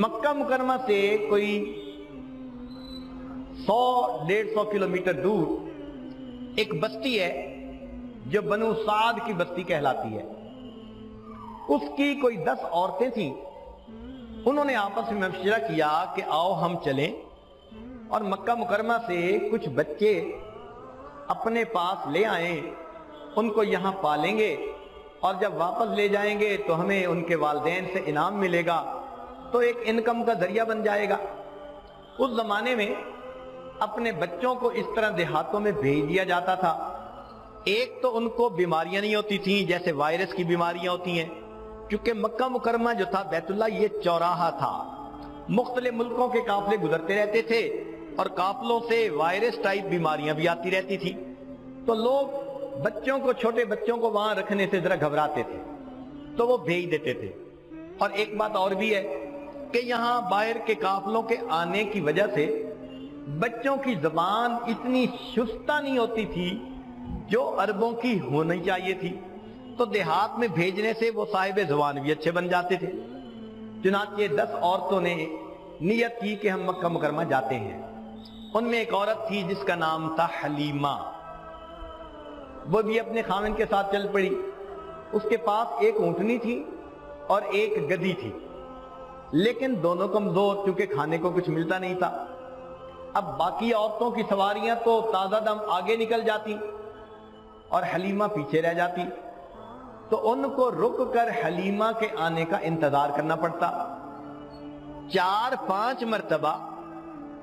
مکہ مکرمہ سے کوئی 100-150 کلومیٹر دور ایک بستی ہے جو بنو سعد کی بستی کہلاتی ہے. اس کی کوئی 10 عورتیں تھیں. انہوں نے آپس میں مشورہ کیا کہ آؤ ہم چلیں اور مکہ مکرمہ سے کچھ بچے اپنے پاس لے آئیں, ان کو یہاں پالیں گے اور جب واپس لے جائیں گے تو ہمیں ان کے والدین سے انعام ملے گا, تو ایک انکم کا ذریعہ بن جائے گا. اس زمانے میں اپنے بچوں کو اس طرح دیہاتوں میں بھیج دیا جاتا تھا. ایک تو ان کو بیماریاں نہیں ہوتی تھیں جیسے وائرس کی بیماریاں ہوتی ہیں, کیونکہ مکہ مکرمہ جو تھا بیت اللہ یہ چوراہا تھا, مختلف ملکوں کے قافلے گزرتے رہتے تھے اور قافلوں سے وائرس ٹائپ بیماریاں بھی آتی رہتی تھی. تو لوگ بچوں کو, چھوٹے بچوں کو وہاں رکھنے سے ذرا گھبراتے تھے تو وہ بھیج دیتے تھے. اور ایک بات اور بھی ہے کہ یہاں باہر کے قافلوں کے آنے کی وجہ سے بچوں کی زبان اتنی شستہ نہیں ہوتی تھی جو عربوں کی ہونی چاہیے تھی, تو دیہات میں بھیجنے سے وہ صاحب زبان بھی اچھے بن جاتے تھے. چنانچہ 10 عورتوں نے نیت کی کہ ہم مکہ مکرمہ جاتے ہیں. ان میں ایک عورت تھی جس کا نام تھا حلیمہ. وہ بھی اپنے خاوند کے ساتھ چل پڑی. اس کے پاس ایک اونٹنی تھی اور ایک گدھی تھی, لیکن دونوں کمزور چونکہ کھانے کو کچھ ملتا نہیں تھا. اب باقی عورتوں کی سواریاں تو تازہ دم آگے نکل جاتی اور حلیمہ پیچھے رہ جاتی, تو ان کو رک کر حلیمہ کے آنے کا انتظار کرنا پڑتا. 4-5 مرتبہ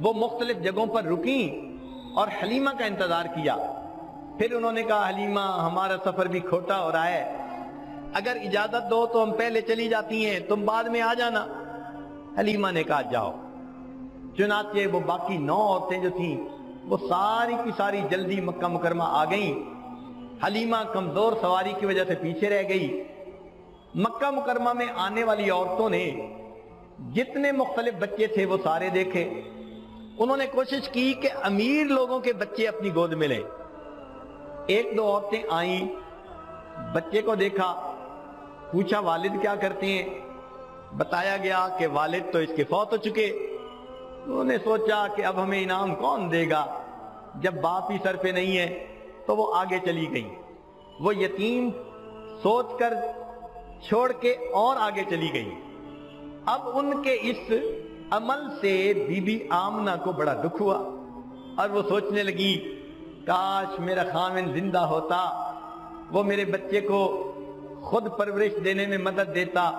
وہ مختلف جگہوں پر رکیں اور حلیمہ کا انتظار کیا. پھر انہوں نے کہا حلیمہ ہمارا سفر بھی کھوٹا ہو رہا ہے, اگر اجازت دو تو ہم پہلے چلی جاتی ہیں, تم بعد میں آ جانا. حلیمہ نے کہا جاؤ. چنانچہ وہ باقی 9 عورتیں جو تھیں وہ ساری کی ساری جلدی مکہ مکرمہ آ گئیں. حلیمہ کمزور سواری کی وجہ سے پیچھے رہ گئی. مکہ مکرمہ میں آنے والی عورتوں نے جتنے مختلف بچے تھے وہ سارے دیکھے. انہوں نے کوشش کی کہ امیر لوگوں کے بچے اپنی گود میں لیں. 1-2 عورتیں آئیں, بچے کو دیکھا, پوچھا والد کیا کرتے ہیں. بتایا گیا کہ والد تو اس کے فوت ہو چکے. انہوں نے سوچا کہ اب ہمیں انعام کون دے گا, جب باپ ہی سر پہ نہیں ہے, تو وہ آگے چلی گئی. وہ یتیم سوچ کر چھوڑ کے اور آگے چلی گئی. اب ان کے اس عمل سے بی بی آمنہ کو بڑا دکھ ہوا اور وہ سوچنے لگی کاش میرا خاوند زندہ ہوتا, وہ میرے بچے کو خود پرورش دینے میں مدد دیتا,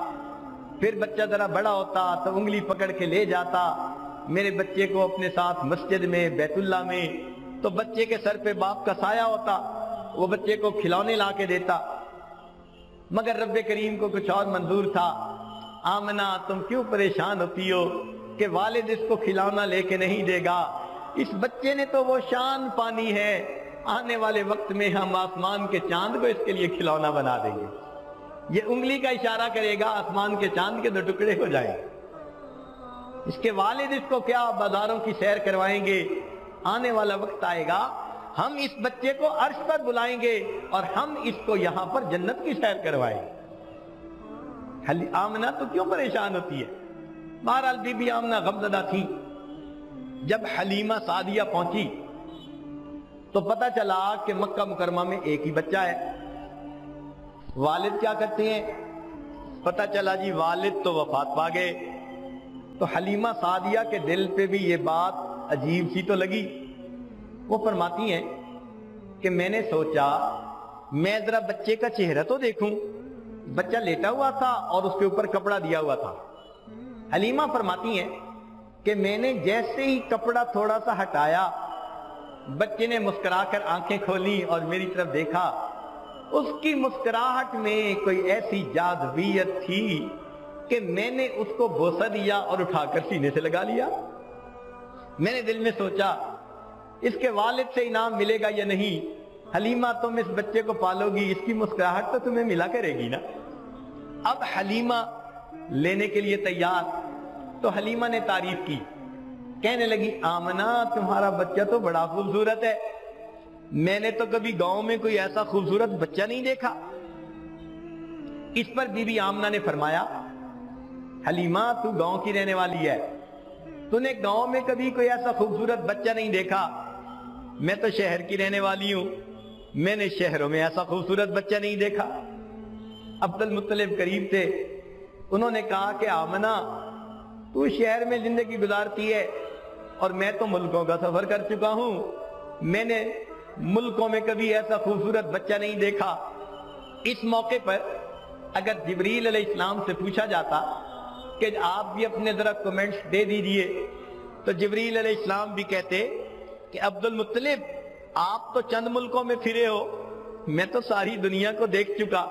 پھر بچہ ذرا بڑا ہوتا تو انگلی پکڑ کے لے جاتا میرے بچے کو اپنے ساتھ مسجد میں, بیت اللہ میں, تو بچے کے سر پہ باپ کا سایہ ہوتا, وہ بچے کو کھلونے لا کے دیتا. مگر رب کریم کو کچھ اور منظور تھا. آمنہ تم کیوں پریشان ہوتی ہو کہ والد اس کو کھلونا لے کے نہیں دے گا, اس بچے نے تو وہ شان پانی ہے, آنے والے وقت میں ہم آسمان کے چاند کو اس کے لیے کھلونا بنا دیں گے. یہ انگلی کا اشارہ کرے گا, آسمان کے چاند کے 2 ٹکڑے ہو جائیں. اس کے والد اس کو کیا بازاروں کی سیر کروائیں گے, آنے والا وقت آئے گا ہم اس بچے کو عرش پر بلائیں گے اور ہم اس کو یہاں پر جنت کی سیر کروائیں گے. آمنہ تو کیوں پریشان ہوتی ہے. بہرحال بی بی آمنہ غمزدہ تھی. جب حلیمہ سعدیہ پہنچی تو پتہ چلا کہ مکہ مکرمہ میں ایک ہی بچہ ہے. والد کیا کرتے ہیں؟ پتہ چلا جی والد تو وفات پا گئے. تو حلیمہ سعدیہ کے دل پہ بھی یہ بات عجیب سی تو لگی. وہ فرماتی ہیں کہ میں نے سوچا میں ذرا بچے کا چہرہ تو دیکھوں. بچہ لیٹا ہوا تھا اور اس کے اوپر کپڑا دیا ہوا تھا. حلیمہ فرماتی ہیں کہ میں نے جیسے ہی کپڑا تھوڑا سا ہٹایا, بچے نے مسکرا کر آنکھیں کھولی اور میری طرف دیکھا. اس کی مسکراہٹ میں کوئی ایسی جاذبیت تھی کہ میں نے اس کو بوسہ دیا اور اٹھا کر سینے سے لگا لیا. میں نے دل میں سوچا اس کے والد سے انعام ملے گا یا نہیں. حلیمہ تم اس بچے کو پالو گی, اس کی مسکراہٹ تو تمہیں ملا کرے گی نا. اب حلیمہ لینے کے لیے تیار. تو حلیمہ نے تعریف کی, کہنے لگی آمنہ تمہارا بچہ تو بڑا خوبصورت ہے, میں نے تو کبھی گاؤں میں کوئی ایسا خوبصورت بچہ نہیں دیکھا. اس پر بی بی آمنہ نے فرمایا حلیمہ تو گاؤں کی رہنے والی ہے، تو نے گاؤں میں کبھی کوئی ایسا خوبصورت بچہ نہیں دیکھا، میں تو شہر کی رہنے والی ہوں، میں نے شہروں میں ایسا خوبصورت بچہ نہیں دیکھا۔ عبد المطلب قریب تھے، انہوں نے کہا کہ آمنہ تو شہر میں زندگی گزارتی ہے اور میں تو ملکوں کا سفر کر چکا ہوں، میں نے ملکوں میں کبھی ایسا خوبصورت بچہ نہیں دیکھا۔ اس موقع پر اگر جبریل علیہ السلام سے پوچھا جاتا کہ آپ بھی اپنے ذرا کمنٹس دے دیجئے، تو جبریل علیہ السلام بھی کہتے کہ عبد المطلب آپ تو چند ملکوں میں پھرے ہو، میں تو ساری دنیا کو دیکھ چکا۔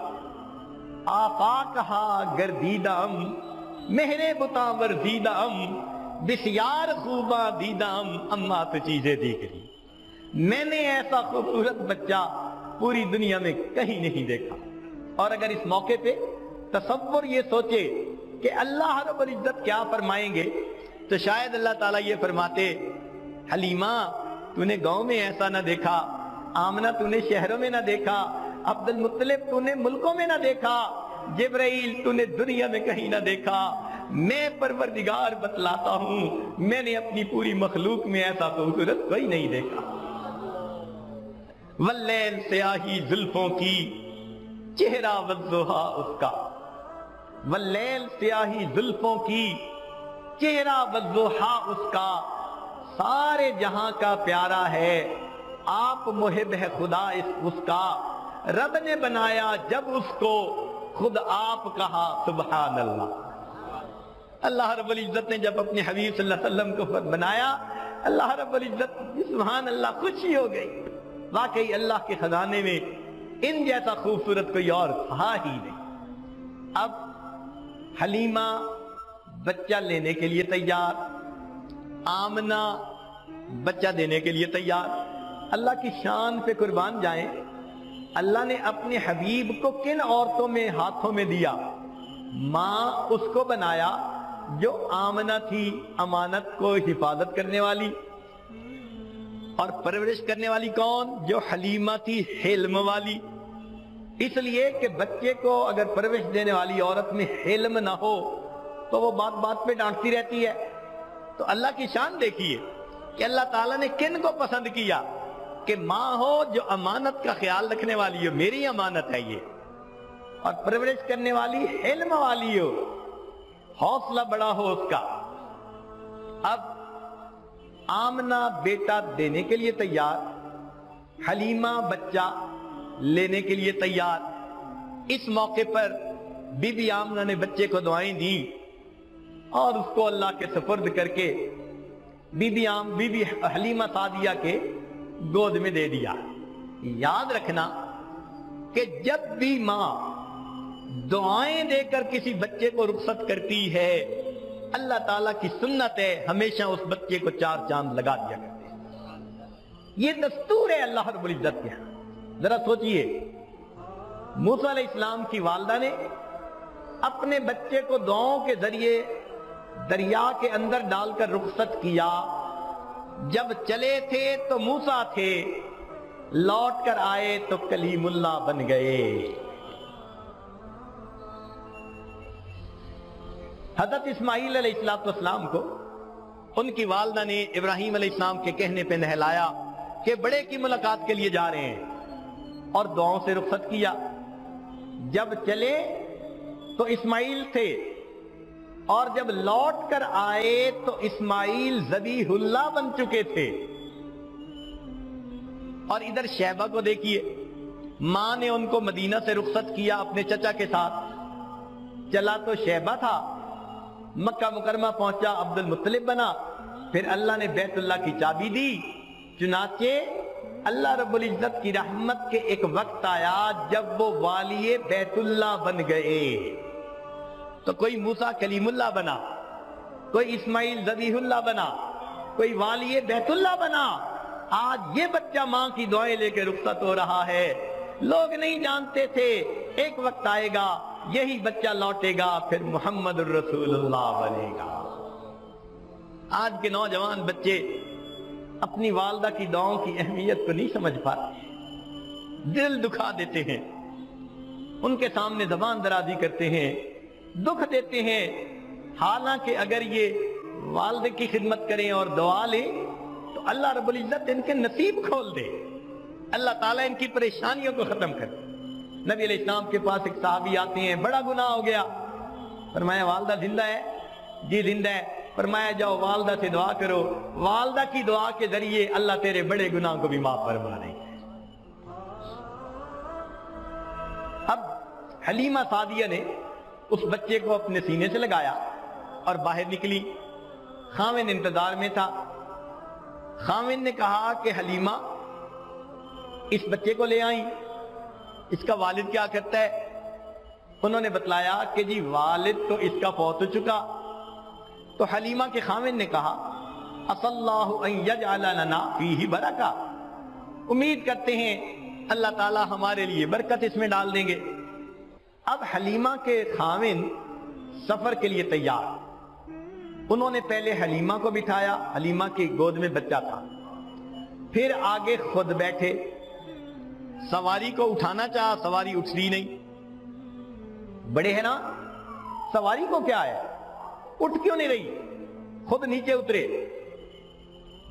آقا کہا گردیدم مہرے بتاں ورزیدم بسیار خوباں دیدم اما تو چیزیں دیکھ لی، میں نے ایسا خوبصورت بچہ پوری دنیا میں کہیں نہیں دیکھا۔ اور اگر اس موقع پہ تصور یہ سوچے کہ اللہ رب العزت کیا فرمائیں گے، تو شاید اللہ تعالیٰ یہ فرماتے حلیمہ تو نے گاؤں میں ایسا نہ دیکھا، آمنہ تو نے شہروں میں نہ دیکھا، عبد المطلب تو نے ملکوں میں نہ دیکھا، جبرائیل تو نے دنیا میں کہیں نہ دیکھا، میں پروردگار بتلاتا ہوں میں نے اپنی پوری مخلوق میں ایسا خوبصورت کوئی نہیں دیکھا۔ واللیل سیاہی زلفوں کی چہرہ والضحا اس کا، واللیل سیاہی زلفوں کی چہرہ والضحا اس کا، سارے جہاں کا پیارا ہے آپ محب ہے خدا اس کا، رب نے بنایا جب اس کو خود آپ کہا سبحان اللہ۔ اللہ رب العزت نے جب اپنے حبیب صلی اللہ علیہ وسلم کو بنایا، اللہ رب العزت سبحان اللہ خوشی ہو گئی، واقعی اللہ کے خزانے میں ان جیسا خوبصورت کوئی اور تھا ہی نہیں۔ اب حلیمہ بچہ لینے کے لیے تیار، آمنہ بچہ دینے کے لیے تیار۔ اللہ کی شان پہ قربان جائیں، اللہ نے اپنے حبیب کو کن عورتوں میں ہاتھوں میں دیا؟ ماں اس کو بنایا جو آمنہ تھی، امانت کو حفاظت کرنے والی، اور پرورش کرنے والی کون؟ جو حلیمہ تھی، حلم والی۔ اس لیے کہ بچے کو اگر پرورش دینے والی عورت میں حلم نہ ہو تو وہ بات بات پہ ڈانٹتی رہتی ہے۔ تو اللہ کی شان دیکھیے کہ اللہ تعالیٰ نے کن کو پسند کیا کہ ماں ہو جو امانت کا خیال رکھنے والی ہو، میری امانت ہے یہ، اور پرورش کرنے والی حلم والی ہو، حوصلہ بڑا ہو اس کا۔ اب آمنہ بیٹا دینے کے لیے تیار، حلیمہ بچہ لینے کے لیے تیار۔ اس موقع پر بی بی آمنہ نے بچے کو دعائیں دی اور اس کو اللہ کے سپرد کر کے بی بی حلیمہ سعدیہ کے گود میں دے دیا۔ یاد رکھنا کہ جب بھی ماں دعائیں دے کر کسی بچے کو رخصت کرتی ہے، اللہ تعالیٰ کی سنت ہے ہمیشہ اس بچے کو 4 چاند لگا دیا کرتے ہیں۔ یہ دستور ہے اللہ رب العزت کے ہاں۔ ذرا سوچئے، موسیٰ علیہ السلام کی والدہ نے اپنے بچے کو دعاؤں کے ذریعے دریا کے اندر ڈال کر رخصت کیا۔ جب چلے تھے تو موسیٰ تھے، لوٹ کر آئے تو کلیم اللہ بن گئے۔ حضرت اسماعیل علیہ السلام کو ان کی والدہ نے ابراہیم علیہ السلام کے کہنے پہ نہلایا کہ بڑے کی ملاقات کے لیے جا رہے ہیں، اور دعاؤں سے رخصت کیا۔ جب چلے تو اسماعیل تھے، اور جب لوٹ کر آئے تو اسماعیل ذبیح اللہ بن چکے تھے۔ اور ادھر شیبہ کو دیکھیے، ماں نے ان کو مدینہ سے رخصت کیا اپنے چچا کے ساتھ، چلا تو شیبہ تھا، مکہ مکرمہ پہنچا عبد المطلب بنا، پھر اللہ نے بیت اللہ کی چابی دی۔ چنانچہ اللہ رب العزت کی رحمت کے ایک وقت آیا جب وہ والی بیت اللہ بن گئے، تو کوئی موسیٰ کلیم اللہ بنا، کوئی اسماعیل ذبیح اللہ بنا، کوئی والی بیت اللہ بنا۔ آج یہ بچہ ماں کی دعائیں لے کے رخصت ہو رہا ہے۔ لوگ نہیں جانتے تھے، ایک وقت آئے گا یہی بچہ لوٹے گا، پھر محمد الرسول اللہ بنے گا۔ آج کے نوجوان بچے اپنی والدہ کی دعاؤں کی اہمیت کو نہیں سمجھ پاتے، دل دکھا دیتے ہیں، ان کے سامنے زبان درازی کرتے ہیں، دکھ دیتے ہیں، حالانکہ اگر یہ والد کی خدمت کریں اور دعا لیں تو اللہ رب العزت ان کے نصیب کھول دے، اللہ تعالیٰ ان کی پریشانیوں کو ختم کر دے۔ نبی علیہ السلام کے پاس ایک صحابی آتے ہیں، بڑا گناہ ہو گیا، فرمایا والدہ زندہ ہے؟ جی زندہ ہے۔ فرمایا جاؤ والدہ سے دعا کرو، والدہ کی دعا کے ذریعے اللہ تیرے بڑے گناہ کو بھی معاف فرما دے۔ اب حلیمہ سعدیہ نے اس بچے کو اپنے سینے سے لگایا اور باہر نکلی۔ خاوند انتظار میں تھا۔ خاوند نے کہا کہ حلیمہ اس بچے کو لے آئیں، اس کا والد کیا کرتا ہے؟ انہوں نے بتلایا کہ جی والد تو اس کا فوت ہو چکا۔ تو حلیمہ کے خاوند نے کہا اَسَ اللَّهُ أَن يَجْعَلَ لَنَا فِيهِ بَرَكَةً، امید کرتے ہیں اللہ تعالیٰ ہمارے لیے برکت اس میں ڈال دیں گے۔ اب حلیمہ کے خاوند سفر کے لیے تیار، انہوں نے پہلے حلیمہ کو بٹھایا، حلیمہ کی گود میں بچہ تھا، پھر آگے خود بیٹھے، سواری کو اٹھانا چاہا، سواری اٹھ رہی نہیں۔ بڑے ہیں نا، سواری کو کیا ہے، اٹھ کیوں نہیں رہی؟ خود نیچے اترے،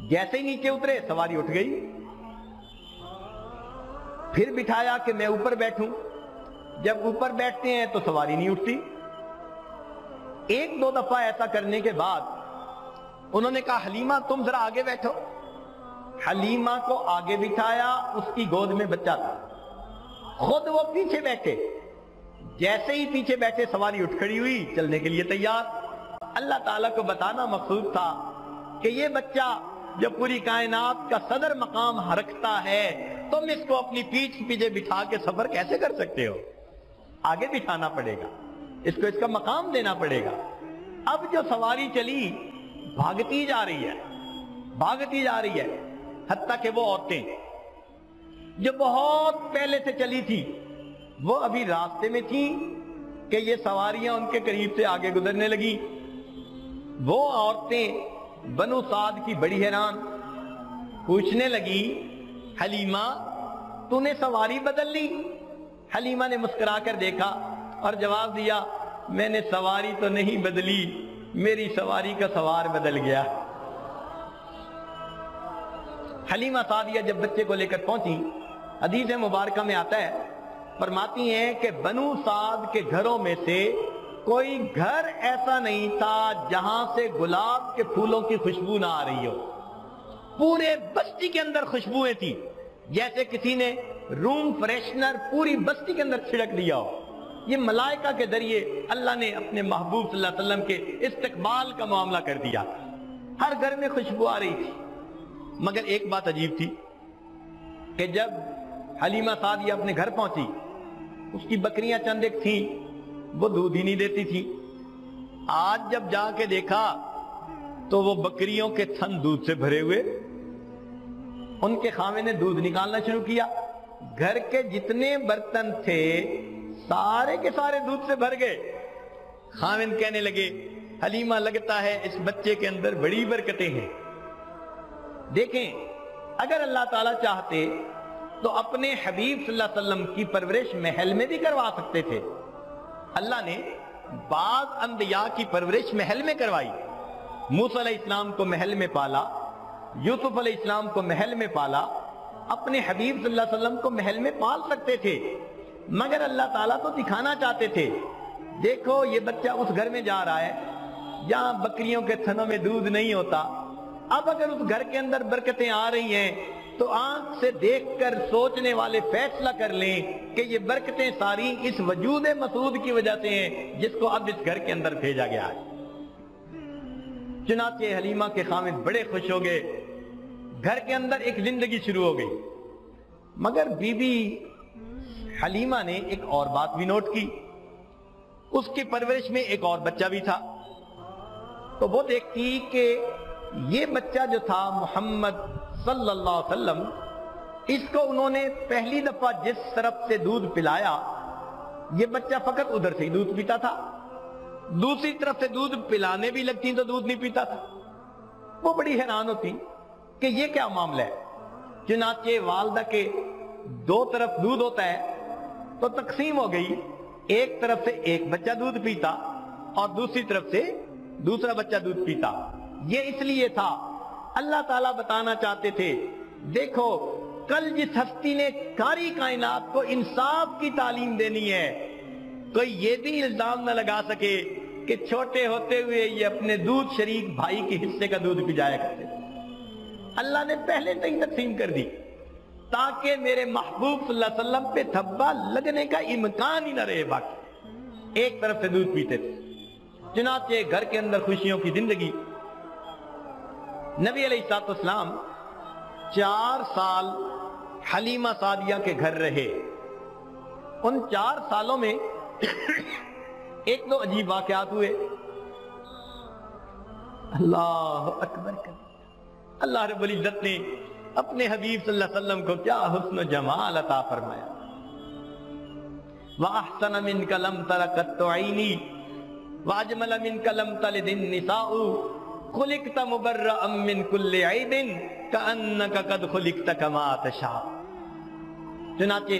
جیسے ہی نیچے اترے سواری اٹھ گئی۔ پھر بٹھایا کہ میں اوپر بیٹھوں، جب اوپر بیٹھتے ہیں تو سواری نہیں اٹھتی۔ ایک دو دفعہ ایسا کرنے کے بعد انہوں نے کہا حلیمہ تم ذرا آگے بیٹھو۔ حلیمہ کو آگے بٹھایا، اس کی گود میں بچہ تھا، خود وہ پیچھے بیٹھے، جیسے ہی پیچھے بیٹھے سواری اٹھ کھڑی ہوئی، چلنے کے لیے تیار۔ اللہ تعالیٰ کو بتانا مقصود تھا کہ یہ بچہ جو پوری کائنات کا صدر مقام رکھتا ہے، تم اس کو اپنی پیٹھ پیچھے بٹھا کے سفر کیسے کر سکتے ہو؟ آگے بٹھانا پڑے گا، اس کو اس کا مقام دینا پڑے گا۔ اب جو سواری چلی بھاگتی جا رہی ہے، بھاگتی جا رہی ہے، حتیٰ کہ وہ عورتیں جو بہت پہلے سے چلی تھی وہ ابھی راستے میں تھیں کہ یہ سواریاں ان کے قریب سے آگے گزرنے لگی۔ وہ عورتیں بنو سعد کی بڑی حیران، پوچھنے لگی حلیمہ تو نے سواری بدل لی؟ حلیمہ نے مسکرا کر دیکھا اور جواب دیا میں نے سواری تو نہیں بدلی، میری سواری کا سوار بدل گیا۔ حلیمہ سعدیہ جب بچے کو لے کر پہنچی، حدیث مبارکہ میں آتا ہے، فرماتی ہیں کہ بنو سعد کے گھروں میں سے کوئی گھر ایسا نہیں تھا جہاں سے گلاب کے پھولوں کی خوشبو نہ آ رہی ہو۔ پورے بستی کے اندر خوشبوئیں تھی، جیسے کسی نے روم فریشنر پوری بستی کے اندر چھڑک دیا ہو۔ یہ ملائکہ کے ذریعے اللہ نے اپنے محبوب صلی اللہ علیہ وسلم کے استقبال کا معاملہ کر دیا، ہر گھر میں خوشبو آ رہی تھی۔ مگر ایک بات عجیب تھی کہ جب حلیمہ سعدیہ اپنے گھر پہنچی، اس کی بکریاں چند ایک تھیں، وہ دودھ ہی نہیں دیتی تھی۔ آج جب جا کے دیکھا تو وہ بکریوں کے تھن دودھ سے بھرے ہوئے، ان کے خاوند نے دودھ نکالنا شروع کیا، گھر کے جتنے برتن تھے سارے کے سارے دودھ سے بھر گئے۔ خاوند کہنے لگے حلیمہ لگتا ہے اس بچے کے اندر بڑی برکتیں ہیں۔ دیکھیں اگر اللہ تعالیٰ چاہتے تو اپنے حبیب صلی اللہ علیہ وسلم کی پرورش محل میں بھی کروا سکتے تھے۔ اللہ نے بعض انبیاء کی پرورش محل میں کروائی، موسیٰ علیہ السلام کو محل میں پالا، یوسف علیہ السلام کو محل میں پالا، اپنے حبیب صلی اللہ علیہ وسلم کو محل میں پال سکتے تھے، مگر اللہ تعالیٰ تو دکھانا چاہتے تھے دیکھو یہ بچہ اس گھر میں جا رہا ہے جہاں بکریوں کے تھنوں میں دودھ نہیں ہوتا۔ اب اگر اس گھر کے اندر برکتیں آ رہی ہیں تو آنکھ سے دیکھ کر سوچنے والے فیصلہ کر لیں کہ یہ برکتیں ساری اس وجود مسعود کی وجہ سے ہیں جس کو اب اس گھر کے اندر بھیجا گیا ہے۔ چنانچہ حلیمہ کے خاوند بڑے خوش ہو گئے، گھر کے اندر ایک زندگی شروع ہو گئی۔ مگر بی بی حلیمہ نے ایک اور بات بھی نوٹ کی، اس کی پرورش میں ایک اور بچہ بھی تھا۔ تو وہ دیکھتی کہ یہ بچہ جو تھا محمد صلی اللہ علیہ وسلم، اس کو انہوں نے پہلی دفعہ جس طرف سے دودھ پلایا، یہ بچہ فقط ادھر سے ہی دودھ پیتا تھا، دوسری طرف سے دودھ پلانے بھی لگتی تو دودھ نہیں پیتا تھا۔ وہ بڑی حیران ہوتی کہ یہ کیا معاملہ ہے۔ چنانچہ والدہ کے دو طرف دودھ ہوتا ہے تو تقسیم ہو گئی، ایک طرف سے ایک بچہ دودھ پیتا اور دوسری طرف سے دوسرا بچہ دودھ پیتا. یہ اس لیے تھا اللہ تعالیٰ بتانا چاہتے تھے دیکھو کل جس ہستی نے ساری کائنات کو انصاف کی تعلیم دینی ہے کوئی یہ بھی الزام نہ لگا سکے کہ چھوٹے ہوتے ہوئے یہ اپنے دودھ شریک بھائی کے حصے کا دودھ پجایا کرتے تھے. اللہ نے پہلے سے ہی تقسیم کر دی تاکہ میرے محبوب صلی اللہ علیہ وسلم پہ دھبا لگنے کا امکان ہی نہ رہے. باقی ایک طرف سے دودھ پیتے تھے. چنانچہ گھر کے اندر خوشیوں کی زندگی. نبی علیہ السلام 4 سال حلیمہ سعدیہ کے گھر رہے. ان 4 سالوں میں ایک دو عجیب واقعات ہوئے. اللہ اکبر. اللہ رب العزت نے اپنے حبیب صلی اللہ علیہ وسلم کو کیا حسن و جمال عطا فرمایا. وَأَحْسَنَ مِنْكَ لَمْ تَرَ قَطُّ عَيْنِي وَأَجْمَلَ مِنْكَ لَمْ تَلِدِ النِّسَاءُ خُلِقْتَ مُبَرَّأً مِنْ كُلِّ عَيْبٍ كَأَنَّكَ قَدْ خُلِقْتَ كَمَا تَشَاءُ. چنانچہ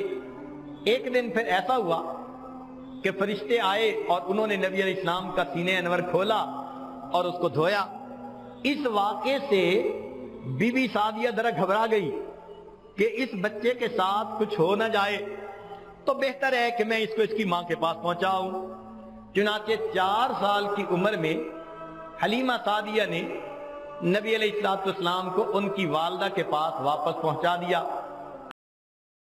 ایک دن پھر ایسا ہوا کہ فرشتے آئے اور انہوں نے نبی علیہ السلام کا سینہ انور کھولا اور اس کو دھویا. اس واقعے سے بی بی سعدیہ ذرا گھبرا گئی کہ اس بچے کے ساتھ کچھ ہو نہ جائے تو بہتر ہے کہ میں اس کو اس کی ماں کے پاس پہنچاؤں. چنانچہ 4 سال کی عمر میں حلیمہ سعدیہ نے نبی علیہ السلام کو ان کی والدہ کے پاس واپس پہنچا دیا.